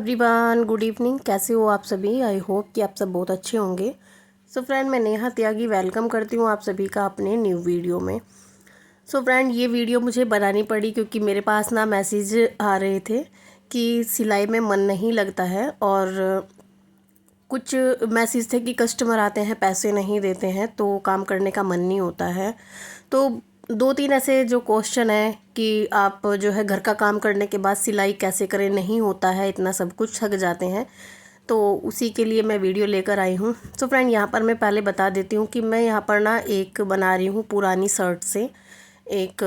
Everyone, good evening. कैसे हो आप सभी? आई होप कि आप सब बहुत अच्छे होंगे। सो फ्रेंड, मैं नेहा त्यागी वेलकम करती हूँ आप सभी का अपने न्यू वीडियो में। सो फ्रेंड, ये वीडियो मुझे बनानी पड़ी क्योंकि मेरे पास ना मैसेज आ रहे थे कि सिलाई में मन नहीं लगता है, और कुछ मैसेज थे कि कस्टमर आते हैं पैसे नहीं देते हैं तो काम करने का मन नहीं होता है। तो दो तीन ऐसे जो क्वेश्चन है कि आप जो है घर का काम करने के बाद सिलाई कैसे करें, नहीं होता है इतना सब कुछ, थक जाते हैं, तो उसी के लिए मैं वीडियो लेकर आई हूँ। सो फ्रेंड, यहाँ पर मैं पहले बता देती हूँ कि मैं यहाँ पर ना एक बना रही हूँ पुरानी शर्ट से एक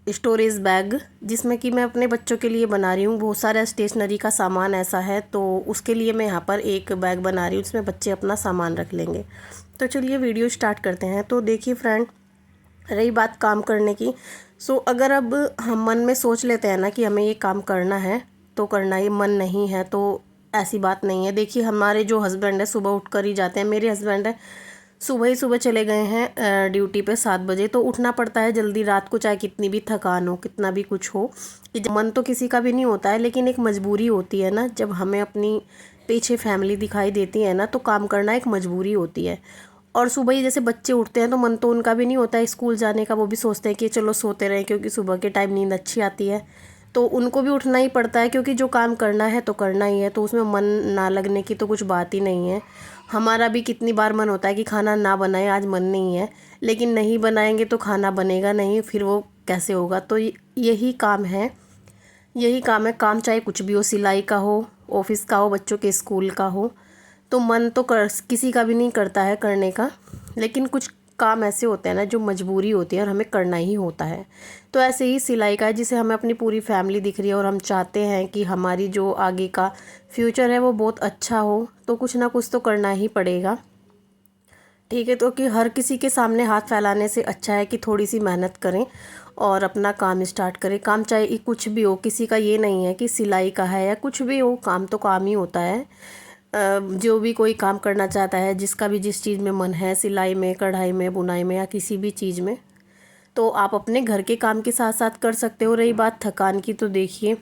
स्टोरेज बैग, जिसमें कि मैं अपने बच्चों के लिए बना रही हूँ। बहुत सारा स्टेशनरी का सामान ऐसा है, तो उसके लिए मैं यहाँ पर एक बैग बना रही हूँ जिसमें बच्चे अपना सामान रख लेंगे। तो चलिए वीडियो स्टार्ट करते हैं। तो देखिए फ्रेंड, रही बात काम करने की, अगर अब हम मन में सोच लेते हैं ना कि हमें ये काम करना है तो करना, ये मन नहीं है तो ऐसी बात नहीं है। देखिए, हमारे जो हस्बैंड है सुबह उठ कर ही जाते हैं। मेरे हस्बैंड है सुबह ही सुबह चले गए हैं ड्यूटी पे 7 बजे, तो उठना पड़ता है जल्दी रात को, चाहे कितनी भी थकान हो, कितना भी कुछ हो। कि मन तो किसी का भी नहीं होता है, लेकिन एक मजबूरी होती है ना, जब हमें अपनी पीछे फैमिली दिखाई देती है ना, तो काम करना एक मजबूरी होती है। और सुबह ही जैसे बच्चे उठते हैं तो मन तो उनका भी नहीं होता है स्कूल जाने का, वो भी सोचते हैं कि चलो सोते रहें, क्योंकि सुबह के टाइम नींद अच्छी आती है। तो उनको भी उठना ही पड़ता है, क्योंकि जो काम करना है तो करना ही है, तो उसमें मन ना लगने की तो कुछ बात ही नहीं है। हमारा भी कितनी बार मन होता है कि खाना ना बनाए, आज मन नहीं है, लेकिन नहीं बनाएंगे तो खाना बनेगा नहीं, फिर वो कैसे होगा। तो यही काम है, यही काम है। काम चाहे कुछ भी हो, सिलाई का हो, ऑफिस का हो, बच्चों के स्कूल का हो, तो मन तो किसी का भी नहीं करता है करने का, लेकिन कुछ काम ऐसे होते हैं ना जो मजबूरी होती है और हमें करना ही होता है। तो ऐसे ही सिलाई का है, जिसे हमें अपनी पूरी फैमिली दिख रही है और हम चाहते हैं कि हमारी जो आगे का फ्यूचर है वो बहुत अच्छा हो, तो कुछ ना कुछ तो करना ही पड़ेगा। ठीक है, तो कि हर किसी के सामने हाथ फैलाने से अच्छा है कि थोड़ी सी मेहनत करें और अपना काम स्टार्ट करें। काम चाहे कुछ भी हो, किसी का ये नहीं है कि सिलाई का है या कुछ भी हो, काम तो काम ही होता है। जो भी कोई काम करना चाहता है, जिसका भी जिस चीज़ में मन है, सिलाई में, कढ़ाई में, बुनाई में या किसी भी चीज़ में, तो आप अपने घर के काम के साथ साथ कर सकते हो। रही बात थकान की, तो देखिए,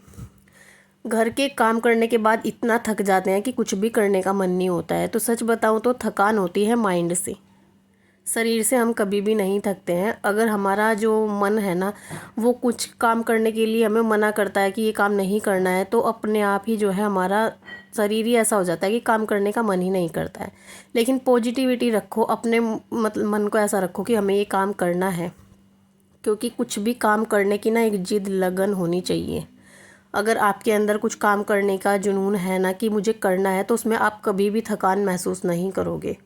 घर के काम करने के बाद इतना थक जाते हैं कि कुछ भी करने का मन नहीं होता है। तो सच बताऊं तो थकान होती है माइंड से, शरीर से हम कभी भी नहीं थकते हैं। अगर हमारा जो मन है ना, वो कुछ काम करने के लिए हमें मना करता है कि ये काम नहीं करना है, तो अपने आप ही जो है हमारा शरीर ही ऐसा हो जाता है कि काम करने का मन ही नहीं करता है। लेकिन पॉजिटिविटी रखो, अपने मतलब मन को ऐसा रखो कि हमें ये काम करना है, क्योंकि कुछ भी काम करने की ना एक जिद, लगन होनी चाहिए। अगर आपके अंदर कुछ काम करने का जुनून है ना कि मुझे करना है, तो उसमें आप कभी भी थकान महसूस नहीं करोगे।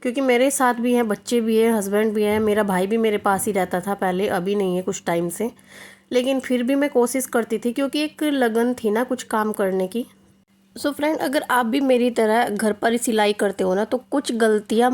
क्योंकि मेरे साथ भी हैं, बच्चे भी हैं, हस्बैंड भी हैं, मेरा भाई भी मेरे पास ही रहता था पहले, अभी नहीं है कुछ टाइम से, लेकिन फिर भी मैं कोशिश करती थी क्योंकि एक लगन थी ना कुछ काम करने की। सो फ्रेंड, अगर आप भी मेरी तरह घर पर ही सिलाई करते हो ना, तो कुछ गलतियाँ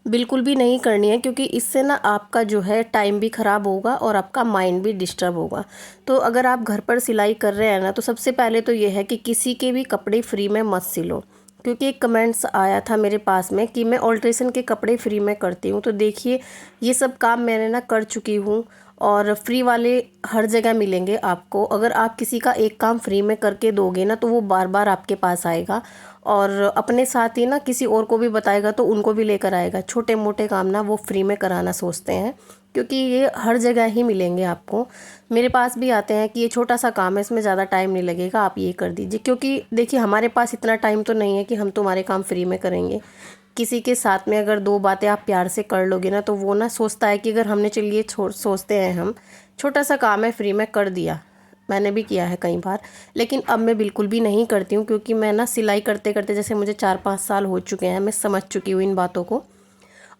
बिल्कुल भी नहीं करनी है, क्योंकि इससे ना आपका जो है टाइम भी ख़राब होगा और आपका माइंड भी डिस्टर्ब होगा। तो अगर आप घर पर सिलाई कर रहे हैं ना, तो सबसे पहले तो ये है कि किसी के भी कपड़े फ्री में मत सिलो, क्योंकि एक कमेंट्स आया था मेरे पास में कि मैं ऑल्ट्रेशन के कपड़े फ्री में करती हूँ। तो देखिए, ये सब काम मैंने ना कर चुकी हूँ, और फ्री वाले हर जगह मिलेंगे आपको। अगर आप किसी का एक काम फ्री में करके दोगे ना, तो वो बार बार आपके पास आएगा और अपने साथ ही ना किसी और को भी बताएगा, तो उनको भी लेकर आएगा। छोटे मोटे काम ना वो फ्री में कराना सोचते हैं, क्योंकि ये हर जगह ही मिलेंगे आपको। मेरे पास भी आते हैं कि ये छोटा सा काम है, इसमें ज़्यादा टाइम नहीं लगेगा, आप ये कर दीजिए। क्योंकि देखिए, हमारे पास इतना टाइम तो नहीं है कि हम तुम्हारे काम फ्री में करेंगे। किसी के साथ में अगर दो बातें आप प्यार से कर लोगे ना, तो वो ना सोचता है कि अगर हमने, चलिए सोचते हैं हम, छोटा सा काम है फ्री में कर दिया, मैंने भी किया है कई बार, लेकिन अब मैं बिल्कुल भी नहीं करती हूँ। क्योंकि मैं ना सिलाई करते करते, जैसे मुझे 4-5 साल हो चुके हैं, मैं समझ चुकी हूँ इन बातों को।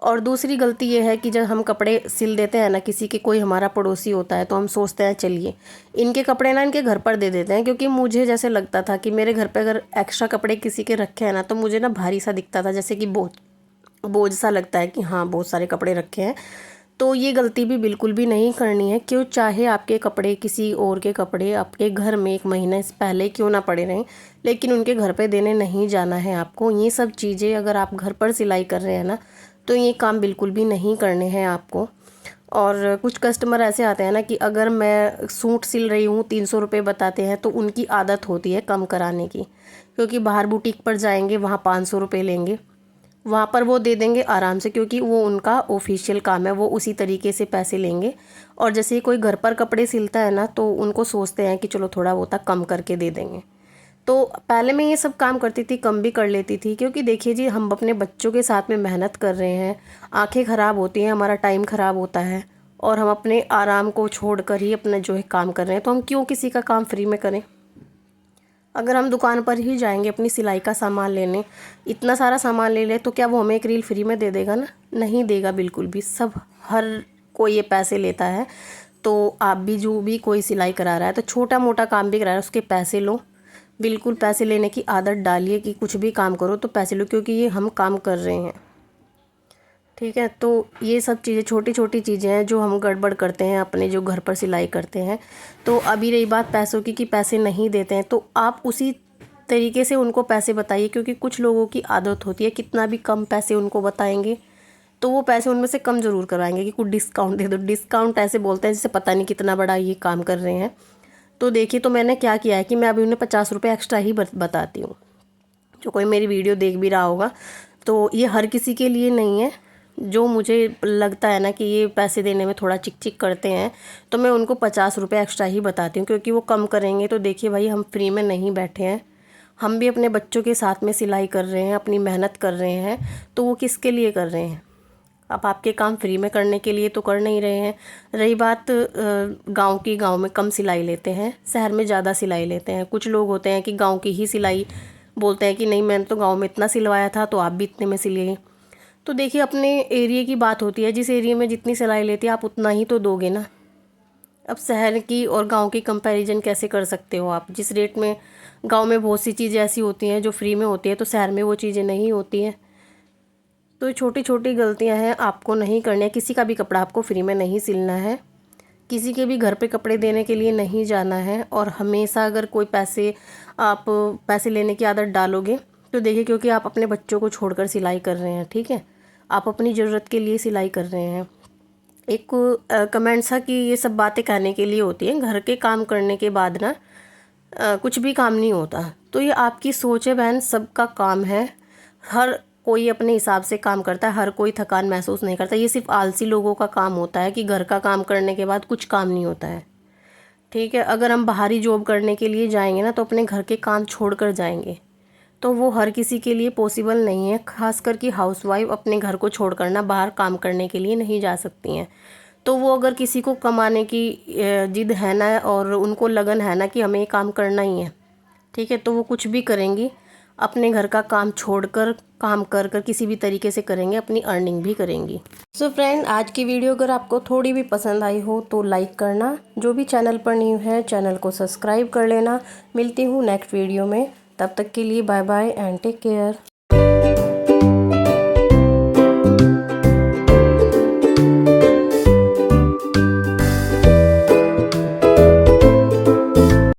और दूसरी गलती ये है कि जब हम कपड़े सिल देते हैं ना, किसी के, कोई हमारा पड़ोसी होता है, तो हम सोचते हैं चलिए इनके कपड़े ना इनके घर पर दे देते हैं। क्योंकि मुझे जैसे लगता था कि मेरे घर पे अगर एक्स्ट्रा कपड़े किसी के रखे हैं ना, तो मुझे ना भारी सा दिखता था, जैसे कि बोझ बोझ सा लगता है कि हाँ बहुत सारे कपड़े रखे हैं। तो ये गलती भी बिल्कुल भी नहीं करनी है। क्यों, चाहे आपके कपड़े, किसी और के कपड़े आपके घर में 1 महीने से पहले क्यों ना पड़े रहें, लेकिन उनके घर पे देने नहीं जाना है आपको। ये सब चीज़ें अगर आप घर पर सिलाई कर रहे हैं ना, तो ये काम बिल्कुल भी नहीं करने हैं आपको। और कुछ कस्टमर ऐसे आते हैं ना कि अगर मैं सूट सिल रही हूँ 300 रुपये बताते हैं, तो उनकी आदत होती है कम कराने की, क्योंकि बाहर बुटीक पर जाएंगे वहाँ 500 रुपये लेंगे, वहाँ पर वो दे देंगे आराम से, क्योंकि वो उनका ऑफिशियल काम है, वो उसी तरीके से पैसे लेंगे। और जैसे ही कोई घर पर कपड़े सिलता है ना, तो उनको सोचते हैं कि चलो थोड़ा बहुत कम करके दे देंगे। तो पहले मैं ये सब काम करती थी, कम भी कर लेती थी, क्योंकि देखिए जी, हम अपने बच्चों के साथ में मेहनत कर रहे हैं, आंखें ख़राब होती हैं, हमारा टाइम ख़राब होता है, और हम अपने आराम को छोड़कर ही अपना जो है काम कर रहे हैं, तो हम क्यों किसी का काम फ्री में करें। अगर हम दुकान पर ही जाएंगे अपनी सिलाई का सामान लेने, इतना सारा सामान ले ले, तो क्या वो हमें एक रील फ्री में दे देगा ना? नहीं देगा बिल्कुल भी। सब हर कोई ये पैसे लेता है। तो आप भी, जो भी कोई सिलाई करा रहा है, तो छोटा मोटा काम भी करा रहा है, उसके पैसे लो। बिल्कुल पैसे लेने की आदत डालिए कि कुछ भी काम करो तो पैसे लो, क्योंकि ये हम काम कर रहे हैं। ठीक है, तो ये सब चीज़ें, छोटी छोटी चीज़ें हैं जो हम गड़बड़ करते हैं अपने जो घर पर सिलाई करते हैं। तो अभी रही बात पैसों की, कि पैसे नहीं देते हैं, तो आप उसी तरीके से उनको पैसे बताइए, क्योंकि कुछ लोगों की आदत होती है कितना भी कम पैसे उनको बताएंगे तो वो पैसे उनमें से कम ज़रूर करवाएंगे कि कुछ डिस्काउंट दे दो। डिस्काउंट ऐसे बोलते हैं जैसे पता नहीं कितना बड़ा ये काम कर रहे हैं। तो देखिए, तो मैंने क्या किया है कि मैं अभी उन्हें 50 रुपये एक्स्ट्रा ही बताती हूँ। जो कोई मेरी वीडियो देख भी रहा होगा, तो ये हर किसी के लिए नहीं है। जो मुझे लगता है ना कि ये पैसे देने में थोड़ा चिक चिक करते हैं, तो मैं उनको 50 रुपये एक्स्ट्रा ही बताती हूँ, क्योंकि वो कम करेंगे तो देखिए भाई, हम फ्री में नहीं बैठे हैं, हम भी अपने बच्चों के साथ में सिलाई कर रहे हैं, अपनी मेहनत कर रहे हैं, तो वो किसके लिए कर रहे हैं? अब आपके काम फ्री में करने के लिए तो कर नहीं रहे हैं। रही बात गांव की, गांव में कम सिलाई लेते हैं, शहर में ज़्यादा सिलाई लेते हैं। कुछ लोग होते हैं कि गांव की ही सिलाई बोलते हैं कि नहीं, मैंने तो गांव में इतना सिलवाया था, तो आप भी इतने में सिलिए। तो देखिए, अपने एरिया की बात होती है, जिस एरिया में जितनी सिलाई लेती है आप उतना ही तो दोगे ना। अब शहर की और गांव की कंपैरिजन कैसे कर सकते हो आप? जिस रेट में गांव में बहुत सी चीज़ें ऐसी होती हैं जो फ्री में होती है, तो शहर में वो चीज़ें नहीं होती हैं। तो छोटी छोटी गलतियां हैं, आपको नहीं करनी है। किसी का भी कपड़ा आपको फ्री में नहीं सिलना है, किसी के भी घर पे कपड़े देने के लिए नहीं जाना है। और हमेशा अगर कोई आप पैसे लेने की आदत डालोगे, तो देखिए, क्योंकि आप अपने बच्चों को छोड़कर सिलाई कर रहे हैं, ठीक है, आप अपनी ज़रूरत के लिए सिलाई कर रहे हैं। एक कमेंट था कि ये सब बातें कहने के लिए होती हैं, घर के काम करने के बाद ना कुछ भी काम नहीं होता। तो ये आपकी सोच है बहन, सबका काम है, हर कोई अपने हिसाब से काम करता है, हर कोई थकान महसूस नहीं करता। ये सिर्फ आलसी लोगों का काम होता है कि घर का काम करने के बाद कुछ काम नहीं होता है। ठीक है, अगर हम बाहरी जॉब करने के लिए जाएंगे ना, तो अपने घर के काम छोड़ कर जाएंगे, तो वो हर किसी के लिए पॉसिबल नहीं है। खासकर कि हाउसवाइफ अपने घर को छोड़कर ना बाहर काम करने के लिए नहीं जा सकती हैं। तो वो अगर किसी को कमाने की जिद है ना, और उनको लगन है ना कि हमें ये काम करना ही है, ठीक है, तो वो कुछ भी करेंगी, अपने घर का काम छोड़कर, काम कर कर किसी भी तरीके से करेंगे, अपनी अर्निंग भी करेंगी। सो फ्रेंड, आज की वीडियो अगर आपको थोड़ी भी पसंद आई हो तो लाइक करना, जो भी चैनल पर न्यू है चैनल को सब्सक्राइब कर लेना। मिलती हूँ नेक्स्ट वीडियो में, तब तक के लिए bye bye and take care.